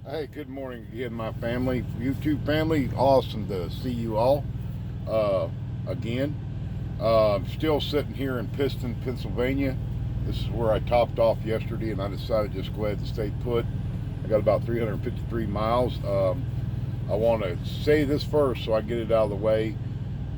Hey, good morning again, my family, YouTube family. Awesome to see you all uh, again. Still sitting here in Piston, Pennsylvania. This is where I topped off yesterday, and I decided to just go ahead and stay put. I got about 353 miles. I want to say this first so I get it out of the way.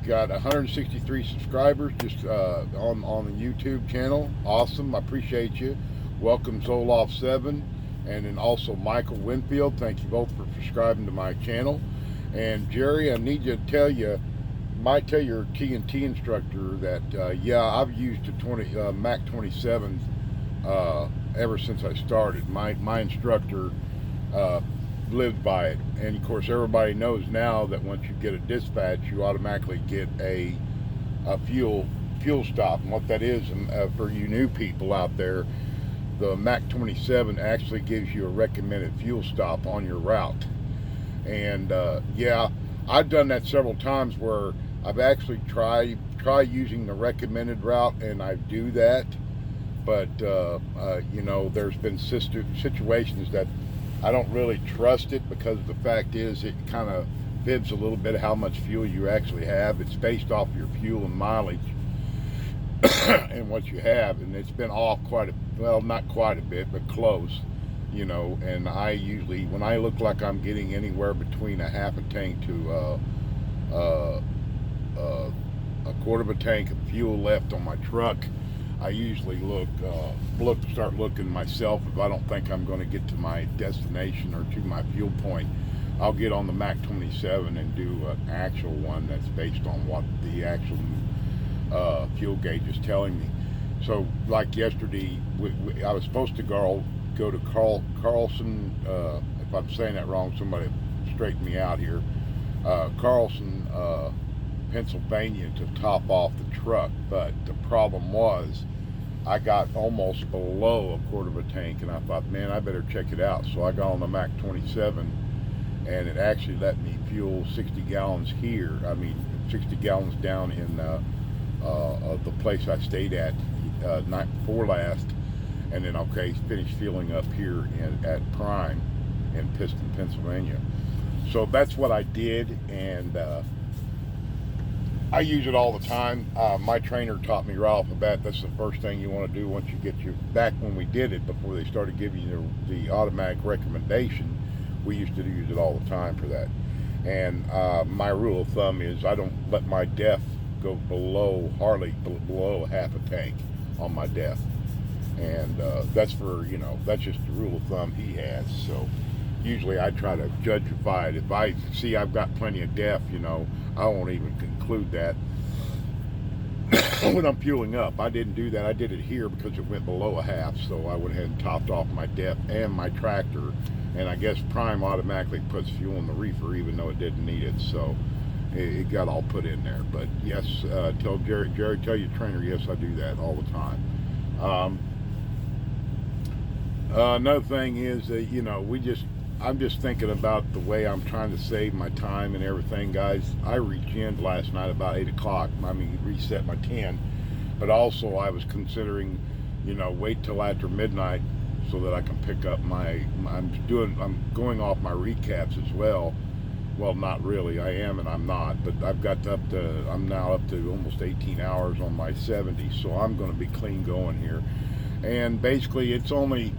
Got 163 subscribers just on the YouTube channel. Awesome. I appreciate you. Welcome Zoloff7 and then also Michael Winfield. Thank you both for subscribing to my channel. And Jerry, I need to tell you, might tell your TNT instructor that yeah, I've used a 20 Mac 27 ever since I started. My instructor uh, lived by it, and of course everybody knows now that once you get a dispatch, you automatically get a fuel stop. And what that is, for you new people out there, the Mac 27 actually gives you a recommended fuel stop on your route. And yeah, I've done that several times where I've actually try using the recommended route, and I do that. But you know, there's been situations that I don't really trust it, because the fact is it kind of fibs a little bit how much fuel you actually have. It's based off your fuel and mileage and what you have, and it's been off quite a, well, not quite a bit, but close, you know. And I usually, when I look like I'm getting anywhere between a half a tank to a quarter of a tank of fuel left on my truck, I usually start looking myself. If I don't think I'm going to get to my destination or to my fuel point, I'll get on the Mac 27 and do an actual one that's based on what the actual fuel gauge is telling me. So, like yesterday, I was supposed to go to Carlson. If I'm saying that wrong, somebody straighten me out here. Carlson, Pennsylvania, to top off the truck, but the problem was I got almost below a quarter of a tank, and I thought, man, I better check it out. So I got on the Mac 27, and it actually let me fuel 60 gallons here. I mean, 60 gallons down in the place I stayed at night before last, and then okay, finished fueling up here at Prime in Piston, Pennsylvania. So that's what I did, and I use it all the time. My trainer taught me right off the bat, that's the first thing you want to do once you get your, back when we did it, before they started giving you the automatic recommendation, we used to use it all the time for that. And my rule of thumb is I don't let my def go hardly below half a tank on my def. And that's for, you know, that's just the rule of thumb he has. So usually I try to judgeify it. If I see I've got plenty of def, you know, I won't even conclude that when I'm fueling up. I didn't do that. I did it here because it went below a half, so I went ahead and topped off my def and my tractor. And I guess Prime automatically puts fuel in the reefer even though it didn't need it, so it got all put in there. But yes, tell Jerry, tell your trainer, yes, I do that all the time. Another thing is that, you know, I'm just thinking about the way I'm trying to save my time and everything, guys. I regened last night about 8 o'clock. I mean, reset my 10. But also I was considering, you know, wait till after midnight so that I can pick up I'm going off my recaps as well. Well, not really. I am and I'm not. But I'm now up to almost 18 hours on my 70. So I'm going to be clean going here. And basically it's only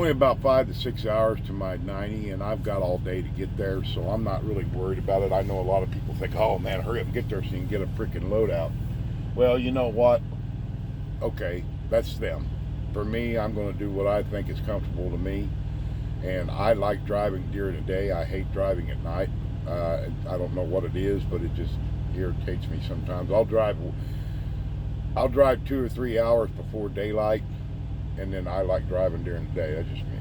about 5 to 6 hours to my 90, and I've got all day to get there, so I'm not really worried about it. I know a lot of people think, oh man, hurry up and get there so you can get a freaking load out. Well, you know what? Okay, that's them. For me, I'm going to do what I think is comfortable to me, and I like driving during the day. I hate driving at night. I don't know what it is, but it just irritates me sometimes. I'll drive 2 or 3 hours before daylight, and then I like driving during the day. That's just me.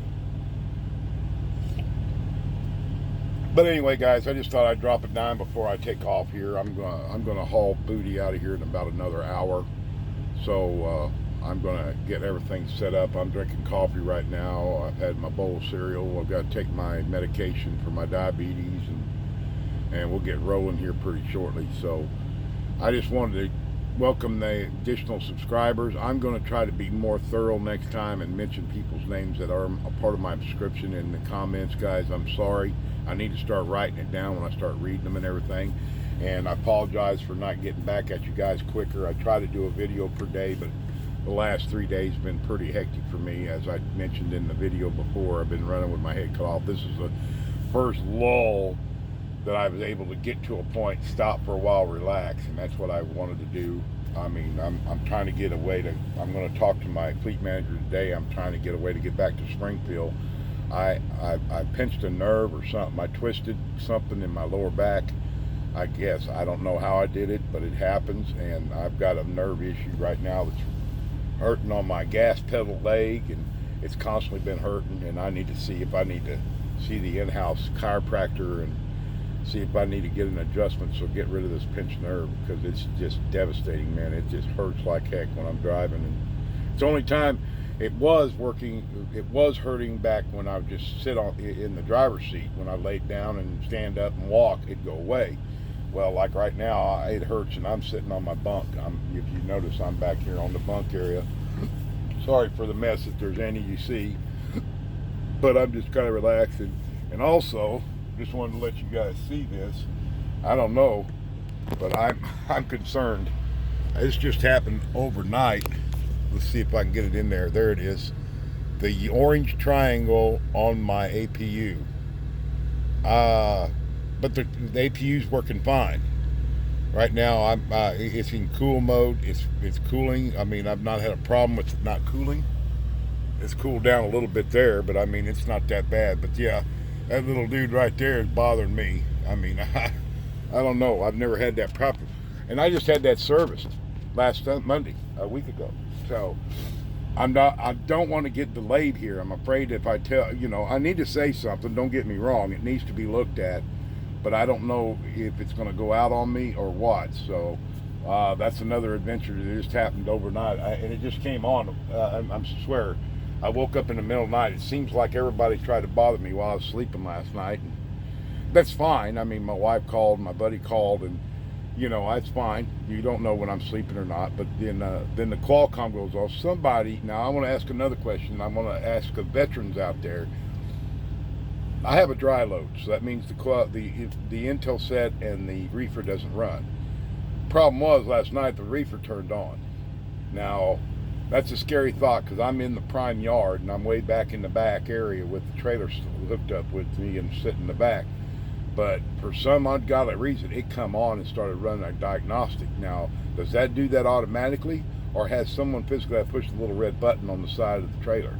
But anyway, guys, I just thought I'd drop it down before I take off here. I'm gonna haul booty out of here in about another hour, so I'm gonna get everything set up. I'm drinking coffee right now. I've had my bowl of cereal. I've got to take my medication for my diabetes, and we'll get rolling here pretty shortly. So I just wanted to welcome the additional subscribers. I'm going to try to be more thorough next time and mention people's names that are a part of my description in the comments, guys. I'm sorry. I need to start writing it down when I start reading them and everything. And I apologize for not getting back at you guys quicker. I try to do a video per day, but the last 3 days have been pretty hectic for me. As I mentioned in the video before, I've been running with my head cut off. This is the first lull that I was able to get to a point, stop for a while, relax, and that's what I wanted to do. I mean, I'm trying to get a way to, I'm going to talk to my fleet manager today. I'm trying to get a way to get back to Springfield. I pinched a nerve or something. I twisted something in my lower back. I guess, I don't know how I did it, but it happens, and I've got a nerve issue right now that's hurting on my gas pedal leg, and it's constantly been hurting, and I need to see if I need to see the in-house chiropractor and see if I need to get an adjustment so get rid of this pinched nerve, because it's just devastating, man. It just hurts like heck when I'm driving, and it's the only time it was working. It was hurting back when I would just sit in the driver's seat. When I laid down and stand up and walk, it'd go away. Well, like right now, it hurts, and I'm sitting on my bunk. If you notice, I'm back here on the bunk area. Sorry for the mess if there's any you see, but I'm just kind of relaxing. And also, just wanted to let you guys see this. I don't know, but I'm concerned. This just happened overnight. Let's see if I can get it in there. There it is. The orange triangle on my APU. But the APU's working fine. Right now, it's in cool mode. It's cooling. I mean, I've not had a problem with it not cooling. It's cooled down a little bit there, but I mean, it's not that bad. But yeah, that little dude right there is bothering me. I mean, I don't know. I've never had that problem. And I just had that serviced last Monday, a week ago. So I don't want to get delayed here. I'm afraid if I I need to say something. Don't get me wrong. It needs to be looked at. But I don't know if it's going to go out on me or what. So that's another adventure that just happened overnight. And it just came on. I swear. I woke up in the middle of the night. It seems like everybody tried to bother me while I was sleeping last night. And that's fine. I mean, my wife called, my buddy called, and, that's fine. You don't know when I'm sleeping or not. But then the Qualcomm goes off. Now I want to ask another question. I want to ask the veterans out there. I have a dry load, so that means the Intelsat and the reefer doesn't run. Problem was, last night the reefer turned on. Now, that's a scary thought, because I'm in the prime yard and I'm way back in the back area with the trailer hooked up with me and sitting in the back. But for some ungodly reason, it come on and started running a diagnostic. Now, does that do that automatically, or has someone physically pushed the little red button on the side of the trailer?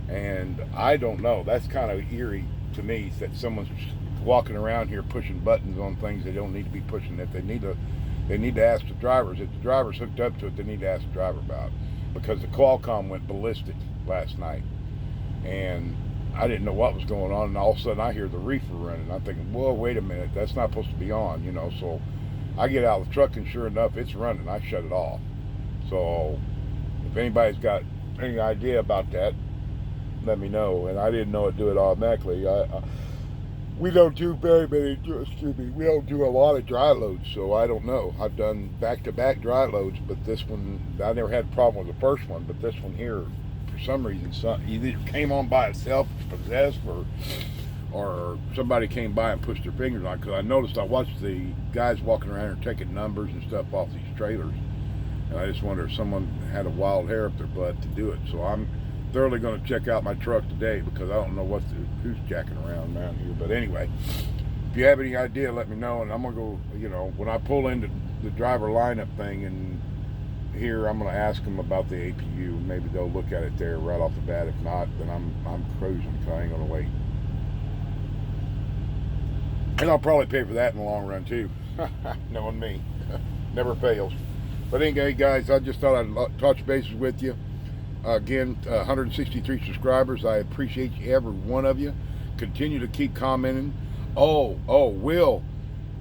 And I don't know. That's kind of eerie to me, that someone's walking around here pushing buttons on things they don't need to be pushing. If they need to ask the drivers. If the driver's hooked up to it, they need to ask the driver about it, because the Qualcomm went ballistic last night, and I didn't know what was going on, and all of a sudden I hear the reefer running. I'm thinking, whoa, wait a minute, that's not supposed to be on, So I get out of the truck, and sure enough, it's running. I shut it off. So if anybody's got any idea about that, let me know. And I didn't know it'd do it automatically. We don't do we don't do a lot of dry loads, so I don't know. I've done back-to-back dry loads, but this one, I never had a problem with the first one, but this one here, for some reason, either came on by itself, possessed, or somebody came by and pushed their fingers on it, because I watched the guys walking around here taking numbers and stuff off these trailers, and I just wonder if someone had a wild hair up their butt to do it. So I'm thoroughly going to check out my truck today, because I don't know who's jacking around here. But anyway, if you have any idea, let me know, and I'm going to go, when I pull into the driver lineup thing and here, I'm going to ask them about the APU. Maybe they'll look at it there right off the bat. If not, then I'm cruising, because I ain't going to wait. And I'll probably pay for that in the long run too. Knowing me. Never fails. But anyway, guys, I just thought I'd touch bases with you. Again, 163 subscribers. I appreciate every one of you. Continue to keep commenting. Oh, Will,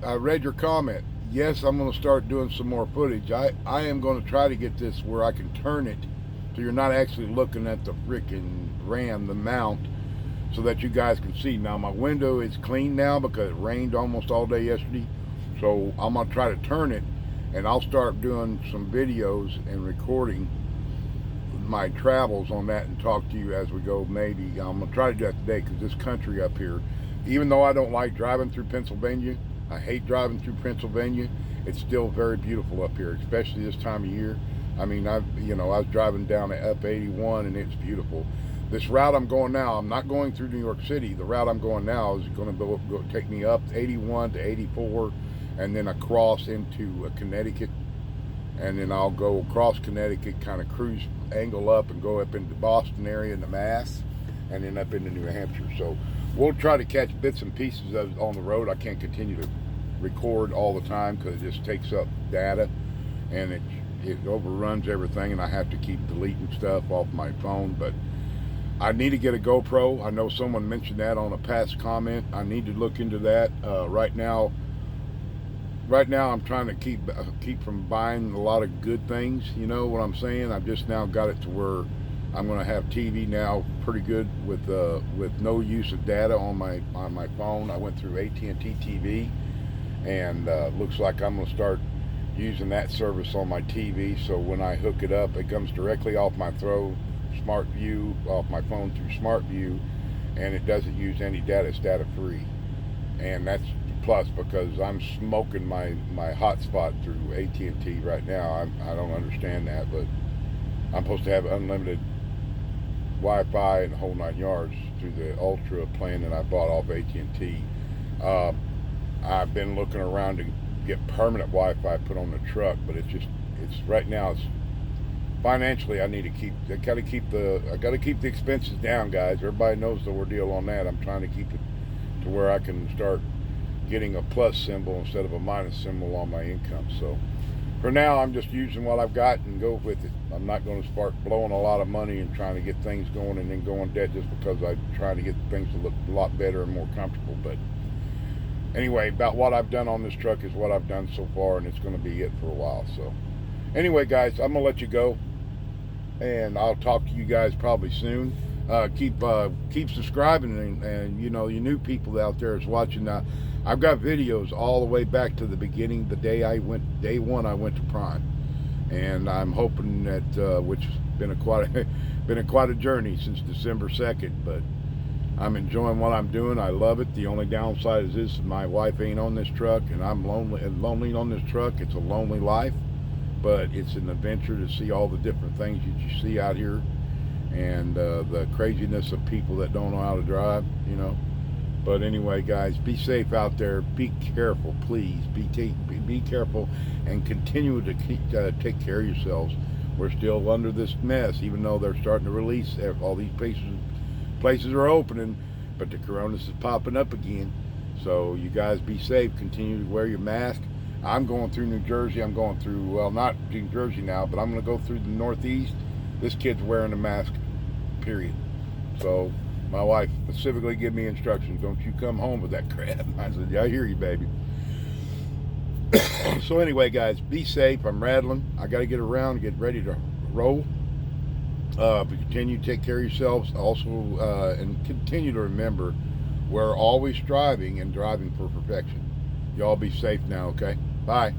I read your comment. Yes, I'm going to start doing some more footage. I am going to try to get this where I can turn it so you're not actually looking at the freaking RAM, the mount, so that you guys can see. Now, my window is clean now because it rained almost all day yesterday. So I'm going to try to turn it and I'll start doing some videos and recording my travels on that and talk to you as we go. Maybe I'm gonna try to do that today, because this country up here, even though I don't like driving through Pennsylvania, I hate driving through Pennsylvania, it's still very beautiful up here, especially this time of year. I mean, I was driving down up 81 and it's beautiful. This route I'm going now, I'm not going through New York City. The route I'm going now is going to go take me up 81 to 84 and then across into Connecticut. And then I'll go across Connecticut, kind of cruise, angle up, and go up into the Boston area, into Mass, and then up into New Hampshire. So we'll try to catch bits and pieces of on the road. I can't continue to record all the time because it just takes up data, and it overruns everything, and I have to keep deleting stuff off my phone. But I need to get a GoPro. I know someone mentioned that on a past comment. I need to look into that. Right now I'm trying to keep from buying a lot of good things, you know what I'm saying? I've just now got it to where I'm going to have TV now pretty good with no use of data on my phone. I went through AT&T TV, and looks like I'm going to start using that service on my TV. So when I hook it up, it comes directly off my Smart View, off my phone through Smart View, and it doesn't use any data. It's data free, and that's plus because I'm smoking my hotspot through AT&T right now. I don't understand that, but I'm supposed to have unlimited Wi-Fi and the whole 9 yards through the Ultra plan that I bought off AT&T. I've been looking around to get permanent Wi-Fi put on the truck, but it's right now it's financially I got to keep the expenses down, guys. Everybody knows the ordeal on that. I'm trying to keep it to where I can start getting a plus symbol instead of a minus symbol on my income. So for now, I'm just using what I've got and go with it. I'm not going to start blowing a lot of money and trying to get things going and then go in debt just because I'm trying to get things to look a lot better and more comfortable. But anyway, about what I've done on this truck is what I've done so far, and it's going to be it for a while. So anyway, guys, I'm going to let you go, and I'll talk to you guys probably soon. Keep subscribing, and you know, you new people out there is watching now. I've got videos all the way back to the beginning, day one I went to Prime, and I'm hoping that which has been quite a journey since December 2nd, but I'm enjoying what I'm doing. I love it. The only downside is this: my wife ain't on this truck, and I'm lonely on this truck. It's a lonely life, but it's an adventure to see all the different things that you see out here, and the craziness of people that don't know how to drive, you know. But anyway, guys, be safe out there. Be careful, please. Be careful, and continue to take care of yourselves. We're still under this mess, even though they're starting to release all these places are opening, but the coronas is popping up again. So you guys be safe. Continue to wear your mask. I'm going through New Jersey. I'm going through, well, not New Jersey now, but I'm going to go through the Northeast. This kid's wearing a mask, period. So my wife specifically gave me instructions: don't you come home with that crap. I said, yeah, I hear you, baby. So anyway, guys, be safe. I'm rattling. I got to get around, get ready to roll. Continue to take care of yourselves. Also, and continue to remember, we're always striving and driving for perfection. Y'all be safe now, okay? Bye.